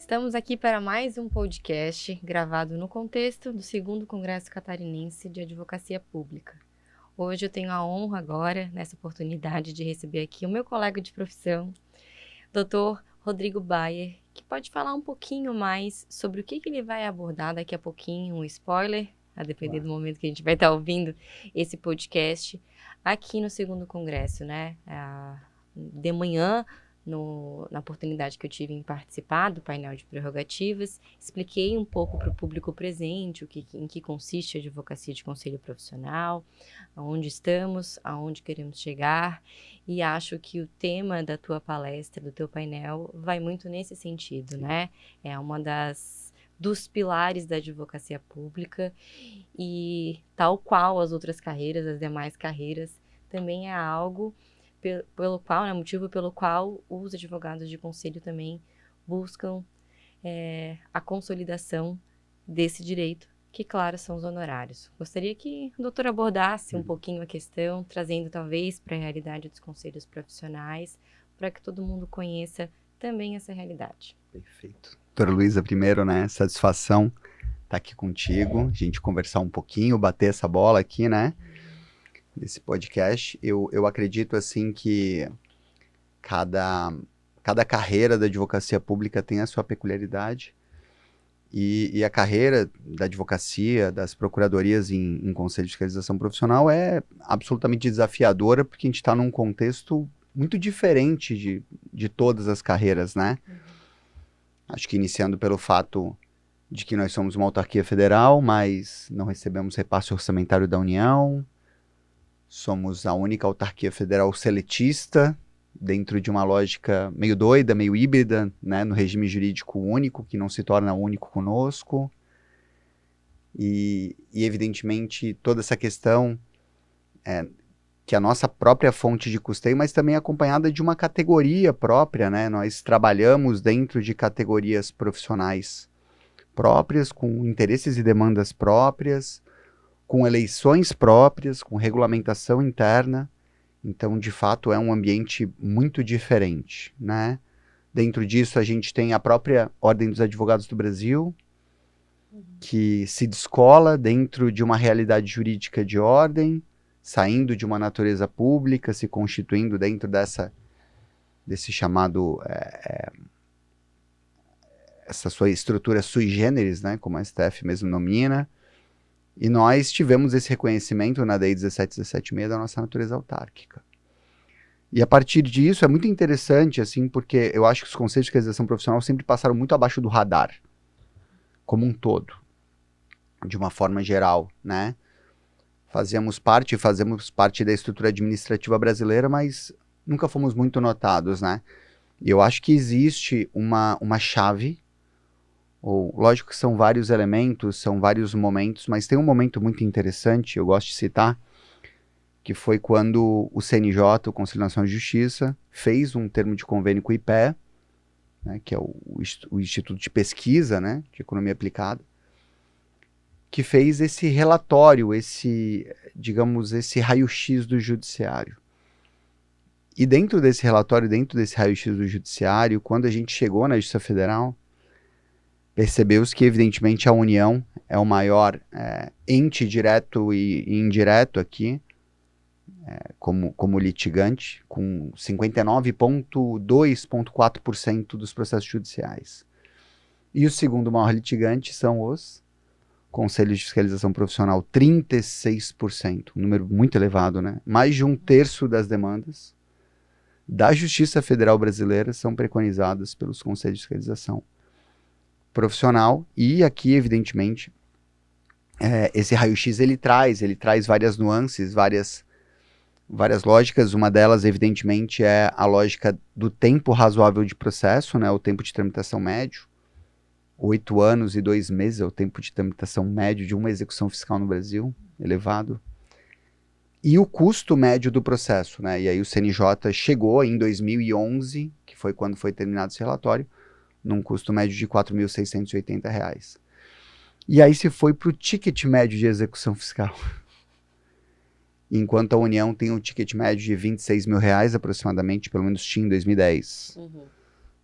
Estamos aqui para mais um podcast gravado no contexto do 2º Congresso Catarinense de Advocacia Pública. Hoje eu tenho a honra agora, nessa oportunidade, de receber aqui o meu colega de profissão, Dr. Rodrigo Bayer, que pode falar um pouquinho mais sobre o que ele vai abordar daqui a pouquinho, um spoiler, a depender do momento que a gente vai estar ouvindo esse podcast, aqui no 2º Congresso, né? De manhã, na oportunidade que eu tive em participar do painel de prerrogativas, expliquei um pouco para o público presente em que consiste a advocacia de conselho profissional, aonde estamos, aonde queremos chegar, e acho que o tema da tua palestra, do teu painel, vai muito nesse sentido, né? É uma dos pilares da advocacia pública e, tal qual as outras carreiras, as demais carreiras, também é algo pelo qual, né, motivo pelo qual os advogados de conselho também buscam a consolidação desse direito, que, claro, são os honorários. Gostaria que o doutor abordasse um pouquinho a questão, trazendo talvez para a realidade dos conselhos profissionais, para que todo mundo conheça também essa realidade. Perfeito. Doutora Luísa, primeiro, né, satisfação estar aqui contigo, a gente conversar um pouquinho, bater essa bola aqui, né, nesse podcast. Eu acredito, assim, que cada carreira da advocacia pública tem a sua peculiaridade e a carreira da advocacia, das procuradorias em conselho de fiscalização profissional é absolutamente desafiadora, porque a gente está num contexto muito diferente de todas as carreiras, né? Acho que iniciando pelo fato de que nós somos uma autarquia federal, mas não recebemos repasse orçamentário da União. Somos a única autarquia federal seletista, dentro de uma lógica meio doida, meio híbrida, né, no regime jurídico único, que não se torna único conosco. E evidentemente, toda essa questão que a nossa própria fonte de custeio, mas também acompanhada de uma categoria própria, né? Nós trabalhamos dentro de categorias profissionais próprias, com interesses e demandas próprias, com eleições próprias, com regulamentação interna. Então, de fato, é um ambiente muito diferente, né? Dentro disso, a gente tem a própria Ordem dos Advogados do Brasil, que se descola dentro de uma realidade jurídica de ordem, saindo de uma natureza pública, se constituindo dentro desse chamado, essa sua estrutura sui generis, né? Como a STF mesmo nomina. E nós tivemos esse reconhecimento na DEI 17176 da nossa natureza autárquica. E a partir disso é muito interessante, assim, porque eu acho que os conselhos de fiscalização profissional sempre passaram muito abaixo do radar, como um todo, de uma forma geral, né? Fazemos parte da estrutura administrativa brasileira, mas nunca fomos muito notados, né? E eu acho que existe uma chave. Lógico que são vários elementos, são vários momentos, mas tem um momento muito interessante, eu gosto de citar, que foi quando o CNJ, o Conselho Nacional de Justiça, fez um termo de convênio com o IPE, né, que é o Instituto de Pesquisa, né, de Economia Aplicada, que fez esse relatório, esse raio-x do judiciário. E dentro desse relatório, dentro desse raio-x do judiciário, quando a gente chegou na Justiça Federal, percebeu-se que, evidentemente, a União é o maior ente direto e indireto aqui, como litigante, com 59,2,4% dos processos judiciais. E o segundo maior litigante são os conselhos de fiscalização profissional, 36%, um número muito elevado, né? Mais de 1/3 das demandas da Justiça Federal Brasileira são preconizadas pelos conselhos de fiscalização profissional. E aqui, evidentemente, esse raio-x ele traz várias nuances, várias lógicas. Uma delas, evidentemente, é a lógica do tempo razoável de processo, né, o tempo de tramitação médio. 8 anos e 2 meses é o tempo de tramitação médio de uma execução fiscal no Brasil, elevado. E o custo médio do processo, né? E aí o CNJ chegou em 2011, que foi quando foi terminado esse relatório, num custo médio de R$ 4.680. E aí se foi para o ticket médio de execução fiscal. Enquanto a União tem um ticket médio de R$ 26 mil aproximadamente, pelo menos tinha em 2010.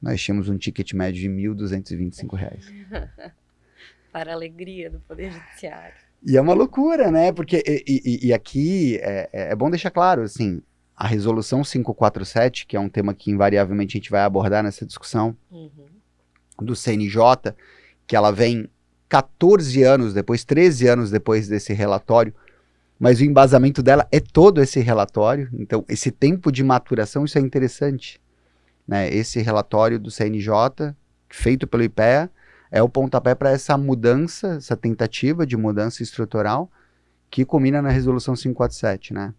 nós tínhamos um ticket médio de R$ 1.225. Para a alegria do Poder Judiciário. E é uma loucura, né? Porque, e aqui, é bom deixar claro, assim, a resolução 547, que é um tema que invariavelmente a gente vai abordar nessa discussão, do CNJ, que ela vem 14 anos depois, 13 anos depois desse relatório, mas o embasamento dela é todo esse relatório. Então, esse tempo de maturação, isso é interessante, né? Esse relatório do CNJ, feito pelo IPEA, é o pontapé para essa mudança, essa tentativa de mudança estrutural, que culmina na resolução 547, né?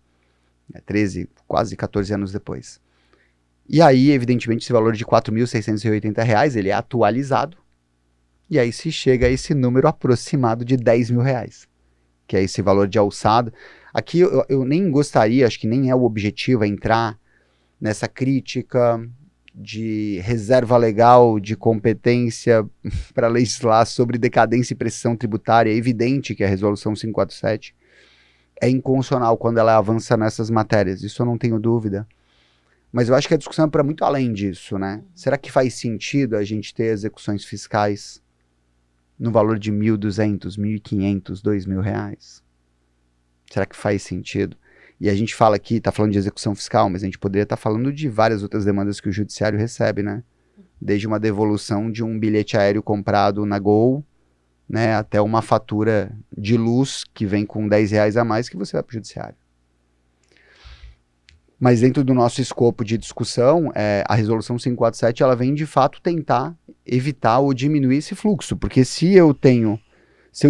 13, quase 14 anos depois. E aí, evidentemente, esse valor de R$ 4.680, ele é atualizado, e aí se chega a esse número aproximado de R$ 10.000, que é esse valor de alçada. Aqui eu nem gostaria, acho que nem é o objetivo entrar nessa crítica de reserva legal, de competência para legislar sobre decadência e pressão tributária. É evidente que a resolução 547 é inconstitucional quando ela avança nessas matérias, isso eu não tenho dúvida. Mas eu acho que a discussão é para muito além disso, né? Será que faz sentido a gente ter execuções fiscais no valor de R$ 1.200, R$ 1.500, R$ 2.000? Será que faz sentido? E a gente fala aqui, está falando de execução fiscal, mas a gente poderia estar falando de várias outras demandas que o judiciário recebe, né? Desde uma devolução de um bilhete aéreo comprado na Gol, né, até uma fatura de luz que vem com R$ 10 a mais que você vai para o judiciário. Mas dentro do nosso escopo de discussão, a resolução 547, ela vem de fato tentar evitar ou diminuir esse fluxo, porque se eu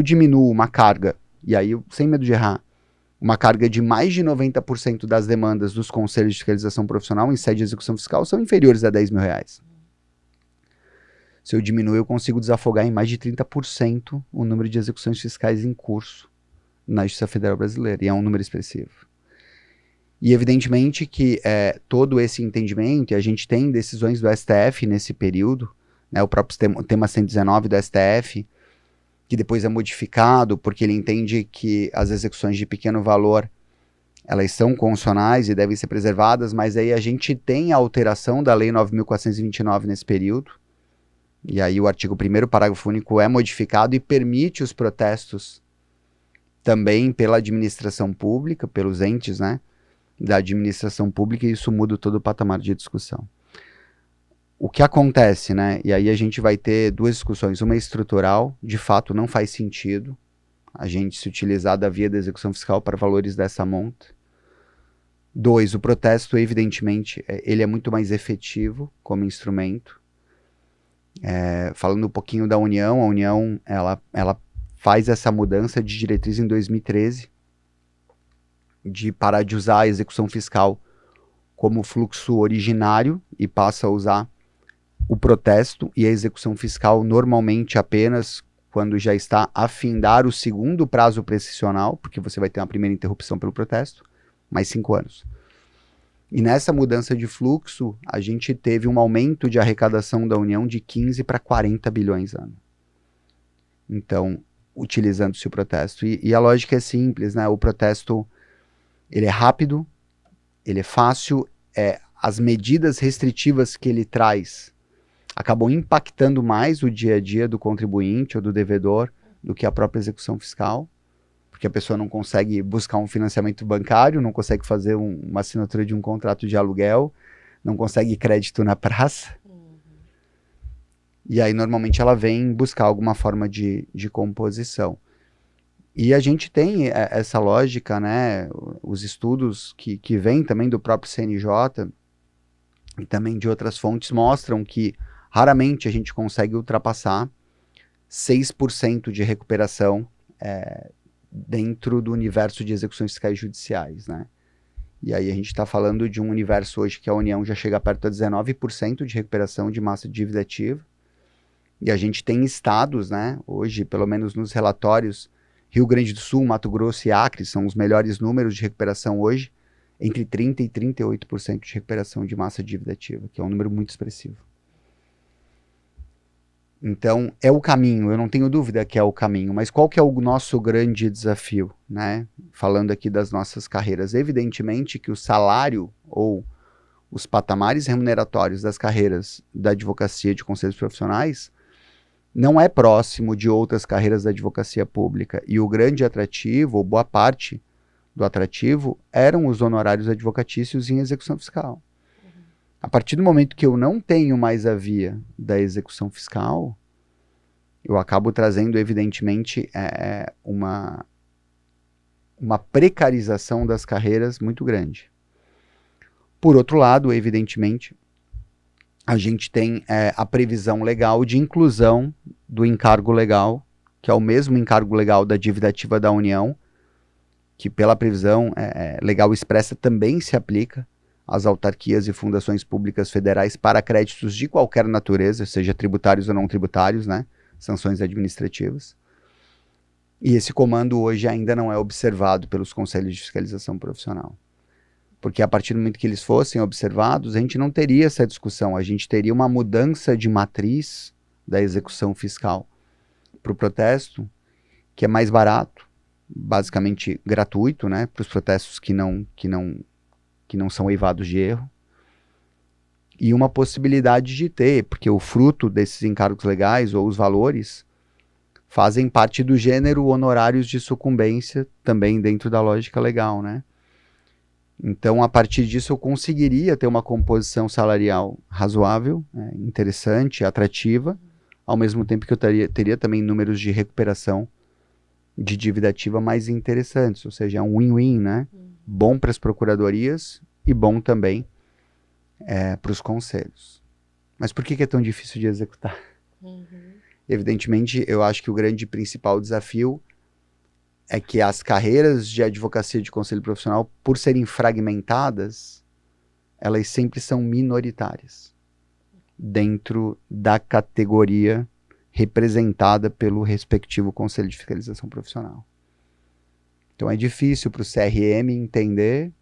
diminuo uma carga, e aí sem medo de errar, uma carga de mais de 90% das demandas dos conselhos de fiscalização profissional em sede de execução fiscal são inferiores a R$ 10.000. Se eu diminuir, eu consigo desafogar em mais de 30% o número de execuções fiscais em curso na Justiça Federal Brasileira, e é um número expressivo. E evidentemente que todo esse entendimento, e a gente tem decisões do STF nesse período, né, o próprio tema 119 do STF, que depois é modificado porque ele entende que as execuções de pequeno valor, elas são constitucionais e devem ser preservadas, mas aí a gente tem a alteração da Lei 9.429 nesse período, e aí o artigo 1º, parágrafo único, é modificado e permite os protestos também pela administração pública, pelos entes, né, da administração pública, e isso muda todo o patamar de discussão. O que acontece, né? E aí a gente vai ter duas discussões. Uma estrutural, de fato não faz sentido a gente se utilizar da via da execução fiscal para valores dessa monta. 2, o protesto, evidentemente, ele é muito mais efetivo como instrumento. Falando um pouquinho da União, a União ela faz essa mudança de diretriz em 2013, de parar de usar a execução fiscal como fluxo originário e passa a usar o protesto e a execução fiscal normalmente apenas quando já está a findar o segundo prazo prescricional, porque você vai ter uma primeira interrupção pelo protesto, mais 5 anos. E nessa mudança de fluxo, a gente teve um aumento de arrecadação da União de 15 para 40 bilhões ano. Então, utilizando-se o protesto. E a lógica é simples, né? O protesto, ele é rápido, ele é fácil, as medidas restritivas que ele traz acabam impactando mais o dia a dia do contribuinte ou do devedor do que a própria execução fiscal, porque a pessoa não consegue buscar um financiamento bancário, não consegue fazer uma assinatura de um contrato de aluguel, não consegue crédito na praça. E aí normalmente ela vem buscar alguma forma de composição. E a gente tem essa lógica, né, os estudos que vêm também do próprio CNJ e também de outras fontes mostram que raramente a gente consegue ultrapassar 6% de recuperação dentro do universo de execuções fiscais judiciais, né? E aí a gente está falando de um universo hoje que a União já chega perto de 19% de recuperação de massa de dívida ativa. E a gente tem estados, né, hoje, pelo menos nos relatórios, Rio Grande do Sul, Mato Grosso e Acre são os melhores números de recuperação hoje, entre 30% e 38% de recuperação de massa de dívida ativa, que é um número muito expressivo. Então, é o caminho, eu não tenho dúvida que é o caminho, mas qual que é o nosso grande desafio, né? Falando aqui das nossas carreiras. Evidentemente que o salário ou os patamares remuneratórios das carreiras da advocacia de conselhos profissionais não é próximo de outras carreiras da advocacia pública. E o grande atrativo, ou boa parte do atrativo, eram os honorários advocatícios em execução fiscal. A partir do momento que eu não tenho mais a via da execução fiscal, eu acabo trazendo, evidentemente, uma precarização das carreiras muito grande. Por outro lado, evidentemente, a gente tem a previsão legal de inclusão do encargo legal, que é o mesmo encargo legal da dívida ativa da União, que pela previsão legal expressa também se aplica às autarquias e fundações públicas federais para créditos de qualquer natureza, seja tributários ou não tributários, né? Sanções administrativas. E esse comando hoje ainda não é observado pelos conselhos de fiscalização profissional. Porque a partir do momento que eles fossem observados, a gente não teria essa discussão, a gente teria uma mudança de matriz da execução fiscal para o protesto, que é mais barato, basicamente gratuito, né, para os protestos que não são eivados de erro, e uma possibilidade de ter, porque o fruto desses encargos legais ou os valores fazem parte do gênero honorários de sucumbência, também dentro da lógica legal, né? Então, a partir disso, eu conseguiria ter uma composição salarial razoável, interessante, atrativa, ao mesmo tempo que eu teria também números de recuperação de dívida ativa mais interessantes, ou seja, é um win-win, né? Bom para as procuradorias e bom também para os conselhos. Mas por que é tão difícil de executar? Evidentemente, eu acho que o grande principal desafio é que as carreiras de advocacia de conselho profissional, por serem fragmentadas, elas sempre são minoritárias dentro da categoria representada pelo respectivo conselho de fiscalização profissional. Então é difícil para o CRM entender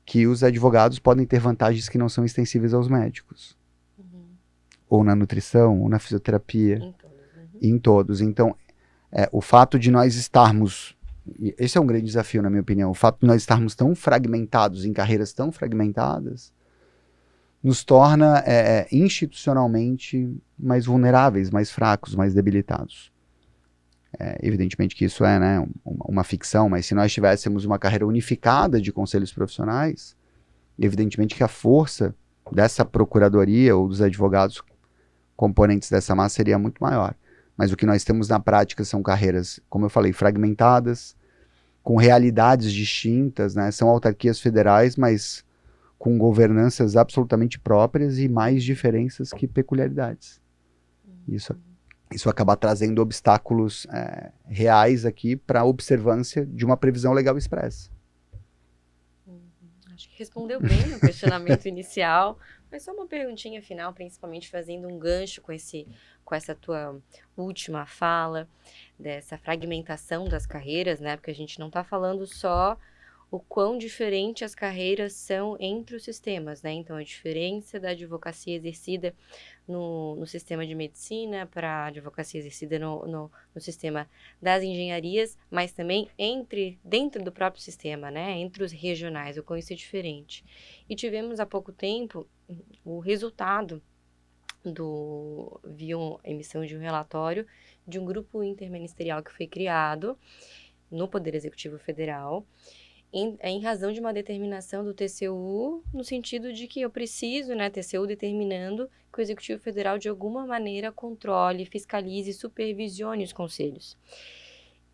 que os advogados podem ter vantagens que não são extensíveis aos médicos. Ou na nutrição, ou na fisioterapia. Em todos. Então, o fato de nós estarmos... Esse é um grande desafio, na minha opinião. O fato de nós estarmos tão fragmentados, em carreiras tão fragmentadas, nos torna institucionalmente mais vulneráveis, mais fracos, mais debilitados. Evidentemente que isso é, né, uma ficção, mas se nós tivéssemos uma carreira unificada de conselhos profissionais, evidentemente que a força dessa procuradoria ou dos advogados componentes dessa massa seria muito maior. Mas o que nós temos na prática são carreiras, como eu falei, fragmentadas, com realidades distintas, né? São autarquias federais, mas com governanças absolutamente próprias e mais diferenças que peculiaridades. Isso acaba trazendo obstáculos reais aqui para a observância de uma previsão legal expressa. Acho que respondeu bem no questionamento inicial, mas só uma perguntinha final, principalmente fazendo um gancho com essa tua última fala, dessa fragmentação das carreiras, né? Porque a gente não está falando só o quão diferente as carreiras são entre os sistemas, né? Então, a diferença da advocacia exercida no sistema de medicina para a advocacia exercida no sistema das engenharias, mas também dentro do próprio sistema, né? Entre os regionais, o quão isso é diferente. E tivemos há pouco tempo o resultado via emissão de um relatório de um grupo interministerial que foi criado no Poder Executivo Federal, em razão de uma determinação do TCU, no sentido de que eu preciso, né, TCU determinando que o Executivo Federal de alguma maneira controle, fiscalize e supervisione os conselhos.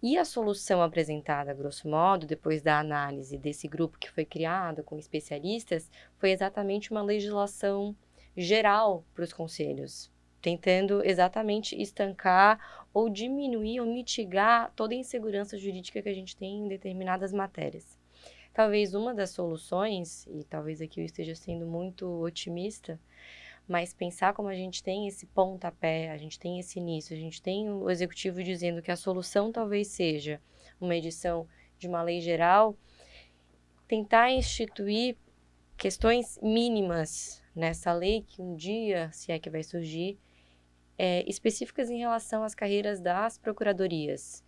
E a solução apresentada, grosso modo, depois da análise desse grupo que foi criado com especialistas, foi exatamente uma legislação geral para os conselhos, tentando exatamente estancar ou diminuir ou mitigar toda a insegurança jurídica que a gente tem em determinadas matérias. Talvez uma das soluções, e talvez aqui eu esteja sendo muito otimista, mas pensar como a gente tem esse pontapé, a gente tem esse início, a gente tem o executivo dizendo que a solução talvez seja uma edição de uma lei geral, tentar instituir questões mínimas nessa lei que um dia, se é que vai surgir, específicas em relação às carreiras das procuradorias.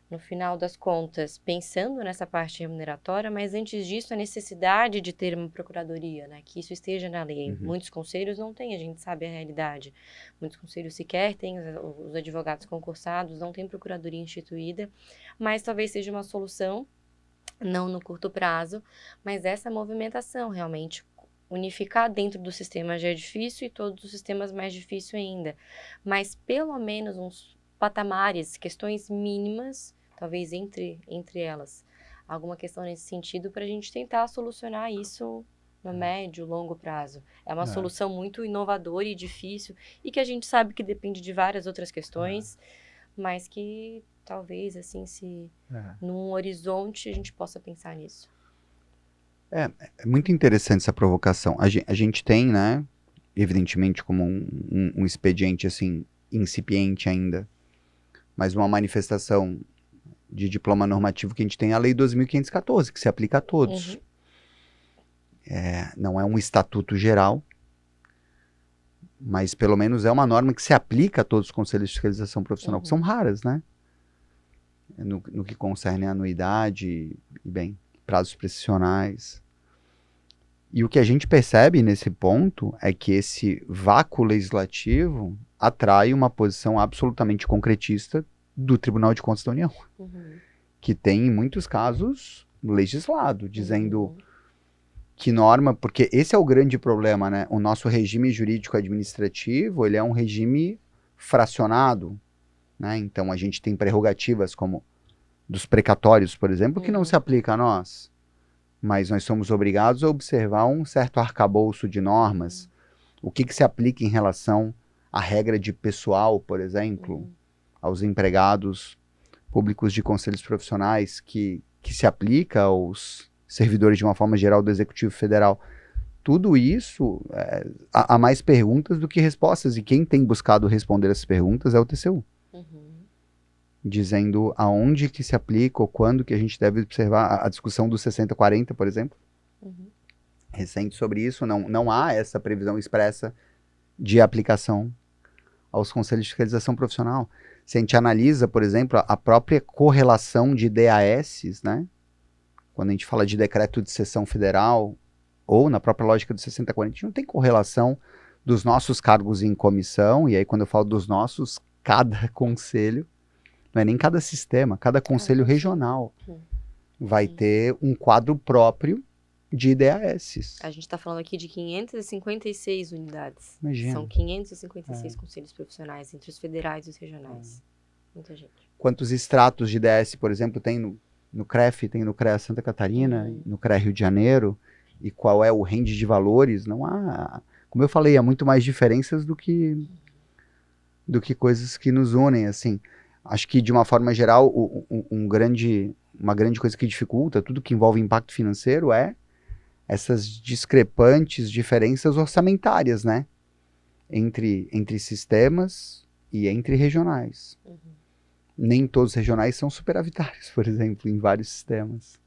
no final das contas, pensando nessa parte remuneratória, mas antes disso, a necessidade de ter uma procuradoria, né? Que isso esteja na lei. Uhum. Muitos conselhos não têm, a gente sabe a realidade. Muitos conselhos sequer têm, os advogados concursados não têm procuradoria instituída, mas talvez seja uma solução, não no curto prazo, mas essa movimentação realmente. Unificar dentro do sistema já é difícil e todos os sistemas mais difícil ainda. Mas pelo menos uns patamares, questões mínimas, talvez entre elas, alguma questão nesse sentido para a gente tentar solucionar isso no médio, longo prazo. É uma solução muito inovadora e difícil e que a gente sabe que depende de várias outras questões, mas que talvez, assim, se num horizonte a gente possa pensar nisso. É muito interessante essa provocação. A gente tem, né, evidentemente como um expediente, assim, incipiente ainda, mas uma manifestação de diploma normativo que a gente tem é a Lei 2.514, que se aplica a todos. Uhum. Não é um estatuto geral, mas pelo menos é uma norma que se aplica a todos os conselhos de fiscalização profissional, que são raras, né? No que concerne a anuidade e, bem, prazos prescricionais. E o que a gente percebe nesse ponto é que esse vácuo legislativo atrai uma posição absolutamente concretista do Tribunal de Contas da União, que tem, em muitos casos, legislado, dizendo que norma, porque esse é o grande problema, né? O nosso regime jurídico administrativo, ele é um regime fracionado, né? Então a gente tem prerrogativas como dos precatórios, por exemplo, que não se aplica a nós, mas nós somos obrigados a observar um certo arcabouço de normas. O que se aplica em relação à regra de pessoal, por exemplo, aos empregados públicos de conselhos profissionais, que se aplica aos servidores de uma forma geral do Executivo Federal. Tudo isso, há mais perguntas do que respostas, e quem tem buscado responder essas perguntas é o TCU. Dizendo aonde que se aplica ou quando que a gente deve observar a discussão do 60-40, por exemplo. Recente sobre isso, não há essa previsão expressa de aplicação aos conselhos de fiscalização profissional. Se a gente analisa, por exemplo, a própria correlação de DAS, né? Quando a gente fala de decreto de sessão federal, ou na própria lógica do 60-40, a gente não tem correlação dos nossos cargos em comissão, e aí quando eu falo dos nossos, cada conselho, não é nem cada sistema, cada conselho regional vai ter um quadro próprio de DAS. A gente está falando aqui de 556 unidades. Imagina. São 556 conselhos profissionais entre os federais e os regionais. Muita gente. Quantos extratos de DAS, por exemplo, tem no CREF, tem no CREA Santa Catarina, no CREA Rio de Janeiro, e qual é o range de valores? Não há, como eu falei, há muito mais diferenças do que coisas que nos unem, assim. Acho que, de uma forma geral, uma grande coisa que dificulta tudo que envolve impacto financeiro é essas discrepantes diferenças orçamentárias, né? Entre sistemas e entre regionais. Nem todos os regionais são superavitários, por exemplo, em vários sistemas.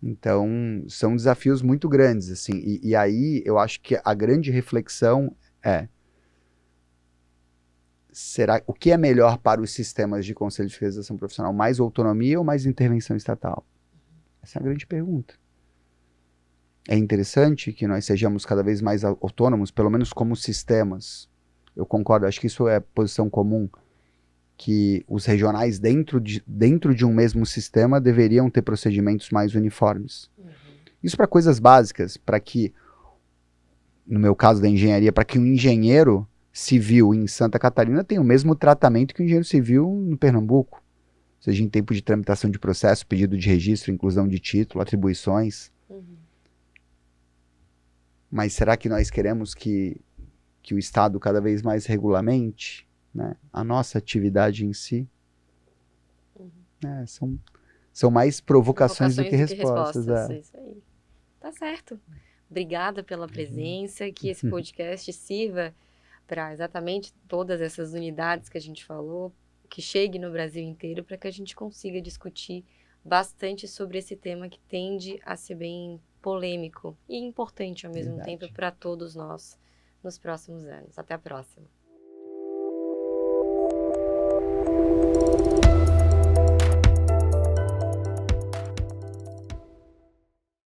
Então, são desafios muito grandes, assim. E aí, eu acho que a grande reflexão é: o que é melhor para os sistemas de conselho de fiscalização profissional? Mais autonomia ou mais intervenção estatal? Essa é a grande pergunta. É interessante que nós sejamos cada vez mais autônomos, pelo menos como sistemas. Eu concordo, acho que isso é posição comum, que os regionais dentro de um mesmo sistema deveriam ter procedimentos mais uniformes. Isso para coisas básicas, para que, no meu caso da engenharia, para que um engenheiro civil em Santa Catarina tenha o mesmo tratamento que o engenheiro civil no Pernambuco, seja em tempo de tramitação de processo, pedido de registro, inclusão de título, atribuições. Mas será que nós queremos que o Estado cada vez mais regulamente, né, a nossa atividade em si? São mais provocações do que respostas. Isso aí. Tá certo. Obrigada pela presença, que esse podcast sirva para exatamente todas essas unidades que a gente falou, que chegue no Brasil inteiro, para que a gente consiga discutir bastante sobre esse tema que tende a ser bem polêmico e importante ao mesmo tempo para todos nós nos próximos anos. Até a próxima.